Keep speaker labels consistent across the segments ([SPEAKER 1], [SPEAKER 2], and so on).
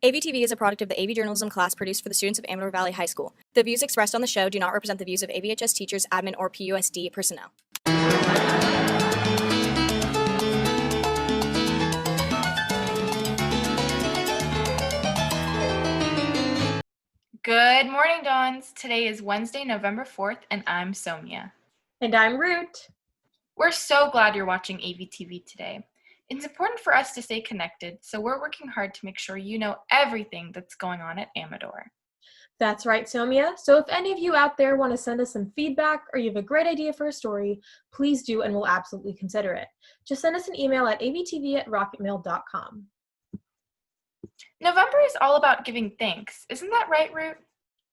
[SPEAKER 1] AVtv is a product of the AV journalism class produced for the students of Amador Valley High School. The views expressed on the show do not represent the views of AVHS teachers, admin, or PUSD personnel.
[SPEAKER 2] Good morning, Dons. Today is Wednesday, November 4th, and I'm Somia.
[SPEAKER 3] And I'm Root.
[SPEAKER 2] We're so glad you're watching AVtv today. It's important for us to stay connected, so we're working hard to make sure you know everything that's going on at Amador.
[SPEAKER 3] That's right, Somia. So if any of you out there want to send us some feedback or you have a great idea for a story, please do and we'll absolutely consider it. Just send us an email at avtv@rocketmail.com.
[SPEAKER 2] November is all about giving thanks. Isn't that right, Root?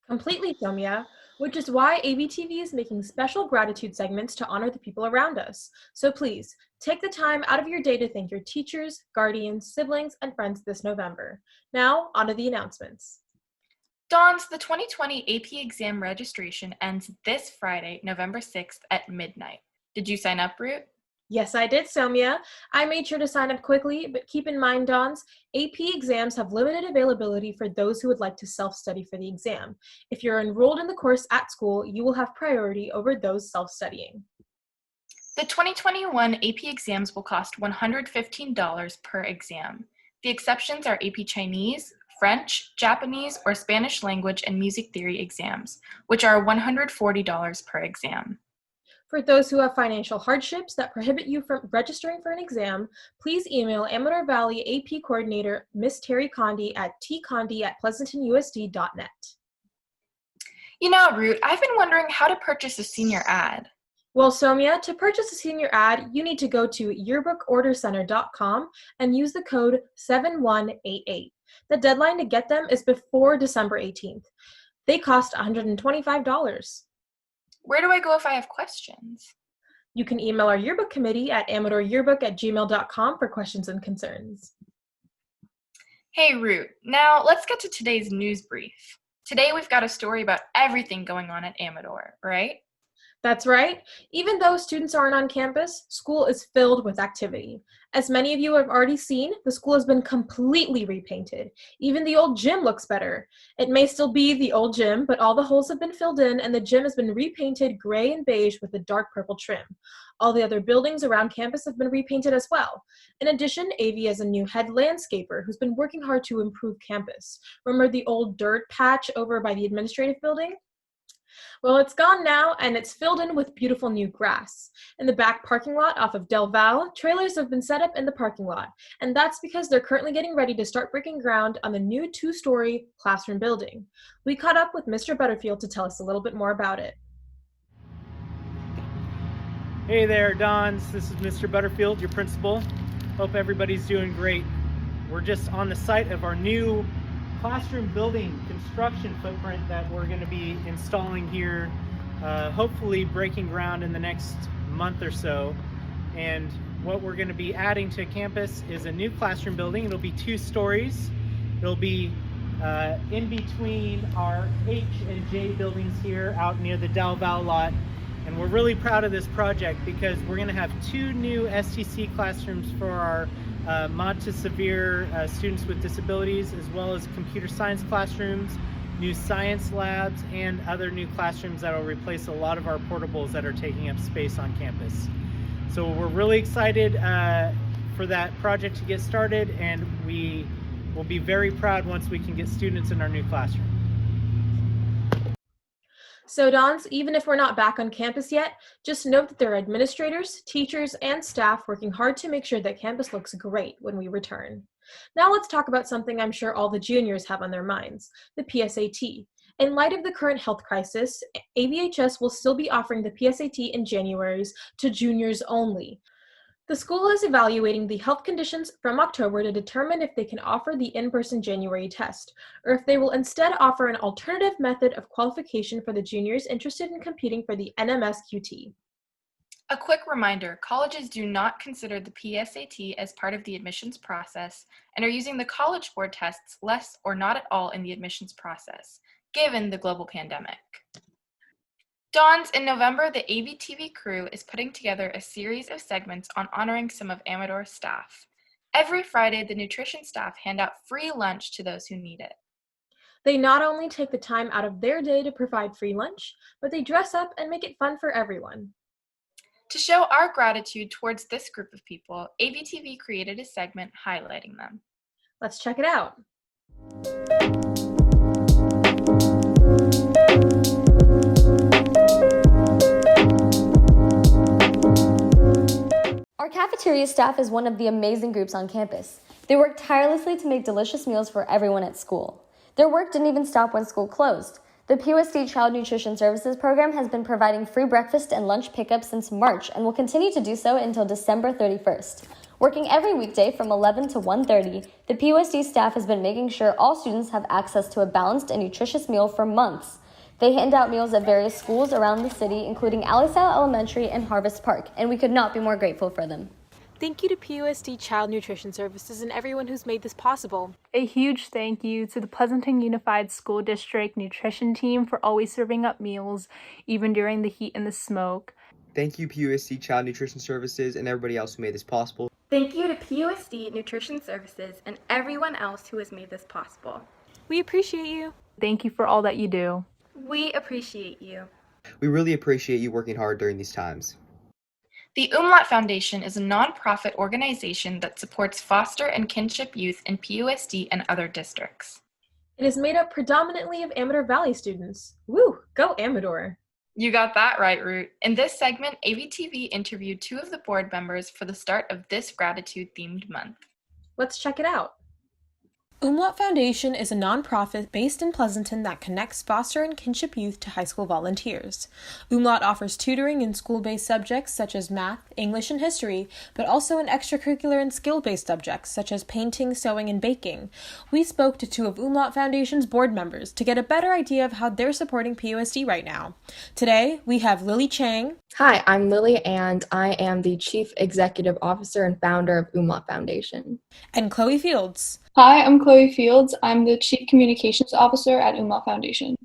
[SPEAKER 3] Completely, Somia, which is why AVtv is making special gratitude segments to honor the people around us. So please, take the time out of your day to thank your teachers, guardians, siblings, and friends this November. Now, on to the announcements.
[SPEAKER 2] Dons, the 2020 AP exam registration ends this Friday, November 6th at midnight. Did you sign up, Root?
[SPEAKER 3] Yes, I did, Somia. I made sure to sign up quickly, but keep in mind, Dons, AP exams have limited availability for those who would like to self-study for the exam. If you're enrolled in the course at school, you will have priority over those self-studying.
[SPEAKER 2] The 2021 AP exams will cost $115 per exam. The exceptions are AP Chinese, French, Japanese, or Spanish language and music theory exams, which are $140 per exam.
[SPEAKER 3] For those who have financial hardships that prohibit you from registering for an exam, please email Amador Valley AP Coordinator Miss Terry Condi at tcondi@pleasantonusd.net.
[SPEAKER 2] You know, Root, I've been wondering how to purchase a senior ad.
[SPEAKER 3] Well, Somia, to purchase a senior ad, you need to go to yearbookordercenter.com and use the code 7188. The deadline to get them is before December 18th. They cost $125.
[SPEAKER 2] Where do I go if I have questions?
[SPEAKER 3] You can email our yearbook committee at amadoryearbook@gmail.com for questions and concerns.
[SPEAKER 2] Hey, Root, now let's get to today's news brief. Today we've got a story about everything going on at Amador, right?
[SPEAKER 3] That's right. Even though students aren't on campus, school is filled with activity. As many of you have already seen, the school has been completely repainted. Even the old gym looks better. It may still be the old gym, but all the holes have been filled in and the gym has been repainted gray and beige with a dark purple trim. All the other buildings around campus have been repainted as well. In addition, AV has a new head landscaper who's been working hard to improve campus. Remember the old dirt patch over by the administrative building? Well, it's gone now, and it's filled in with beautiful new grass. In the back parking lot off of Del Val, trailers have been set up in the parking lot, and that's because they're currently getting ready to start breaking ground on the new 2-story classroom building. We caught up with Mr. Butterfield to tell us a little bit more about it.
[SPEAKER 4] Hey there, Dons. This is Mr. Butterfield, your principal. Hope everybody's doing great. We're just on the site of our new classroom building construction footprint that we're going to be installing here, hopefully breaking ground in the next month or so. And what we're going to be adding to campus is a new classroom building. It'll be 2 stories. It'll be in between our H and J buildings here out near the Del Val lot. And we're really proud of this project because we're going to have 2 new STC classrooms for our mod to severe students with disabilities, as well as computer science classrooms, new science labs, and other new classrooms that will replace a lot of our portables that are taking up space on campus. So we're really excited for that project to get started, and we will be very proud once we can get students in our new classroom.
[SPEAKER 3] So, Dons, even if we're not back on campus yet, just note that there are administrators, teachers, and staff working hard to make sure that campus looks great when we return. Now let's talk about something I'm sure all the juniors have on their minds, the PSAT. In light of the current health crisis, AVHS will still be offering the PSAT in January to juniors only. The school is evaluating the health conditions from October to determine if they can offer the in-person January test, or if they will instead offer an alternative method of qualification for the juniors interested in competing for the NMSQT.
[SPEAKER 2] A quick reminder, colleges do not consider the PSAT as part of the admissions process and are using the College Board tests less or not at all in the admissions process, given the global pandemic. Dons, in November, the AVtv crew is putting together a series of segments on honoring some of Amador's staff. Every Friday, the nutrition staff hand out free lunch to those who need it.
[SPEAKER 3] They not only take the time out of their day to provide free lunch, but they dress up and make it fun for everyone.
[SPEAKER 2] To show our gratitude towards this group of people, AVtv created a segment highlighting them.
[SPEAKER 3] Let's check it out.
[SPEAKER 5] Our cafeteria staff is one of the amazing groups on campus. They work tirelessly to make delicious meals for everyone at school. Their work didn't even stop when school closed. The PUSD Child Nutrition Services program has been providing free breakfast and lunch pickup since March and will continue to do so until December 31st. Working every weekday from 11 to 1:30, the PUSD staff has been making sure all students have access to a balanced and nutritious meal for months. They hand out meals at various schools around the city, including Alisal Elementary and Harvest Park, and we could not be more grateful for them.
[SPEAKER 6] Thank you to PUSD Child Nutrition Services and everyone who's made this possible.
[SPEAKER 7] A huge thank you to the Pleasanton Unified School District nutrition team for always serving up meals, even during the heat and the smoke.
[SPEAKER 8] Thank you, PUSD Child Nutrition Services, and everybody else who made this possible.
[SPEAKER 9] Thank you to PUSD Nutrition Services and everyone else who has made this possible.
[SPEAKER 6] We appreciate you.
[SPEAKER 7] Thank you for all that you do.
[SPEAKER 9] We appreciate you.
[SPEAKER 8] We really appreciate you working hard during these times.
[SPEAKER 2] The Umlaut Foundation is a nonprofit organization that supports foster and kinship youth in PUSD and other districts.
[SPEAKER 3] It is made up predominantly of Amador Valley students. Woo, go Amador!
[SPEAKER 2] You got that right, Root. In this segment, AVtv interviewed 2 of the board members for the start of this gratitude-themed month.
[SPEAKER 3] Let's check it out.
[SPEAKER 10] Umlaut Foundation is a nonprofit based in Pleasanton that connects foster and kinship youth to high school volunteers. Umlaut offers tutoring in school-based subjects such as math, English, and history, but also in extracurricular and skill-based subjects such as painting, sewing, and baking. We spoke to 2 of Umlaut Foundation's board members to get a better idea of how they're supporting PUSD right now. Today, we have Lily Chang.
[SPEAKER 11] Hi, I'm Lily, and I am the Chief Executive Officer and founder of Umlaut Foundation.
[SPEAKER 10] And Chloe Fields.
[SPEAKER 12] Hi, I'm Chloe Fields. I'm the Chief Communications Officer at Umlaut Foundation.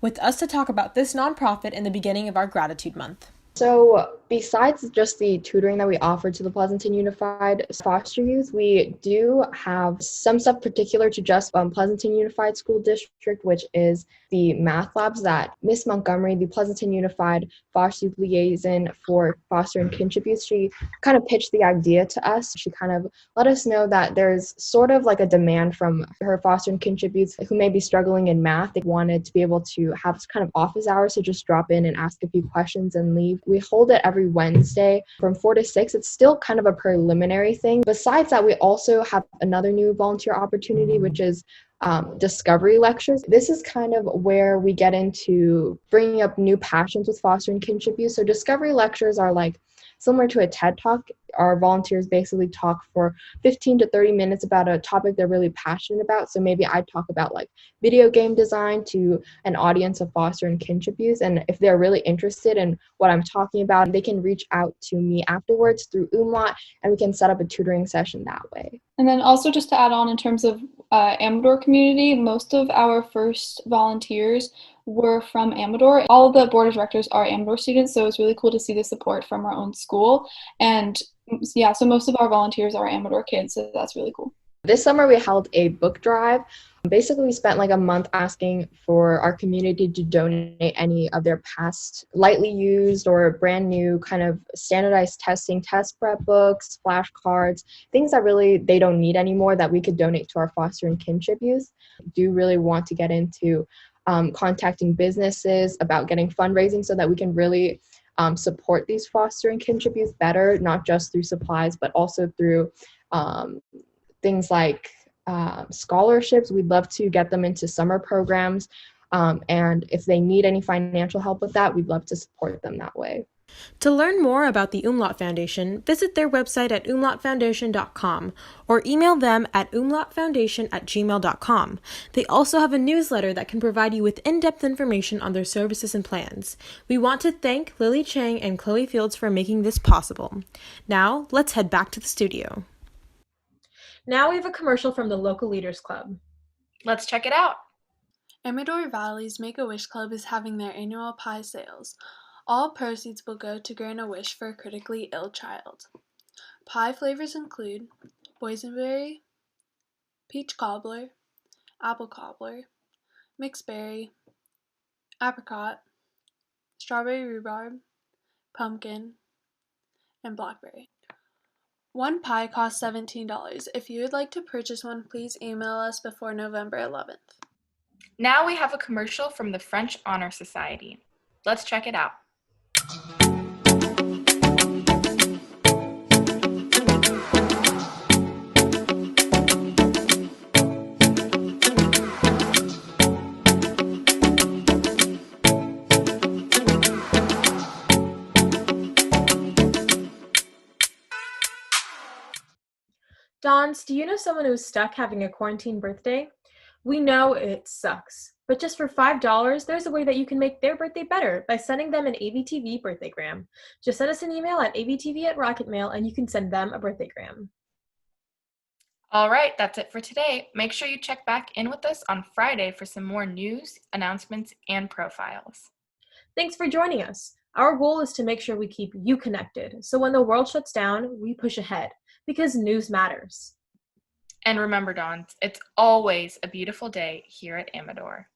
[SPEAKER 10] With us to talk about this nonprofit in the beginning of our Gratitude Month.
[SPEAKER 11] So besides just the tutoring that we offer to the Pleasanton Unified foster youth, we do have some stuff particular to just Pleasanton Unified School District, which is the math labs that Miss Montgomery, the Pleasanton Unified Foster Youth Liaison for Foster and Kinship Youth, she kind of pitched the idea to us. She kind of let us know that there's sort of like a demand from her foster and kinship youth who may be struggling in math. They wanted to be able to have kind of office hours to just drop in and ask a few questions and leave. We hold it every Wednesday from 4 to 6. It's still kind of a preliminary thing. Besides that, we also have another new volunteer opportunity, which is discovery lectures. This is kind of where we get into bringing up new passions with foster and kinship youth. So discovery lectures are like similar to a TED Talk. Our volunteers basically talk for 15 to 30 minutes about a topic they're really passionate about. So maybe I talk about like video game design to an audience of foster and kinship youth. And if they're really interested in what I'm talking about, they can reach out to me afterwards through Umlaut, and we can set up a tutoring session that way.
[SPEAKER 12] And then also just to add on in terms of Amador community, most of our first volunteers were from Amador. All of the board of directors are Amador students, so it's really cool to see the support from our own school. And yeah, so most of our volunteers are Amador kids, so that's really cool.
[SPEAKER 11] This summer we held a book drive. Basically, we spent like a month asking for our community to donate any of their past lightly used or brand new kind of standardized testing test prep books, flashcards, things that really they don't need anymore that we could donate to our foster and kinship youth. We do really want to get into contacting businesses about getting fundraising so that we can really support these foster and kinship youth better, not just through supplies, but also through things like scholarships. We'd love to get them into summer programs. And if they need any financial help with that, we'd love to support them that way.
[SPEAKER 10] To learn more about the Umlaut Foundation, visit their website at umlautfoundation.com or email them at umlautfoundation@gmail.com. They also have a newsletter that can provide you with in-depth information on their services and plans. We want to thank Lily Chang and Chloe Fields for making this possible. Now, let's head back to the studio.
[SPEAKER 3] Now we have a commercial from the local Leaders Club.
[SPEAKER 2] Let's check it out.
[SPEAKER 13] Amador Valley's Make-A-Wish Club is having their annual pie sales. All proceeds will go to grant a wish for a critically ill child. Pie flavors include boysenberry, peach cobbler, apple cobbler, mixed berry, apricot, strawberry rhubarb, pumpkin, and blackberry. One pie costs $17. If you would like to purchase one, please email us before November 11th.
[SPEAKER 2] Now we have a commercial from the French Honor Society. Let's check it out.
[SPEAKER 3] Dons, do you know someone who's stuck having a quarantine birthday? We know it sucks, but just for $5, there's a way that you can make their birthday better by sending them an AVtv birthdaygram. Just send us an email at avtv@rocketmail and you can send them a birthdaygram.
[SPEAKER 2] All right, that's it for today. Make sure you check back in with us on Friday for some more news, announcements, and profiles.
[SPEAKER 3] Thanks for joining us. Our goal is to make sure we keep you connected, so when the world shuts down, we push ahead, because news matters.
[SPEAKER 2] And remember, Dons, it's always a beautiful day here at Amador.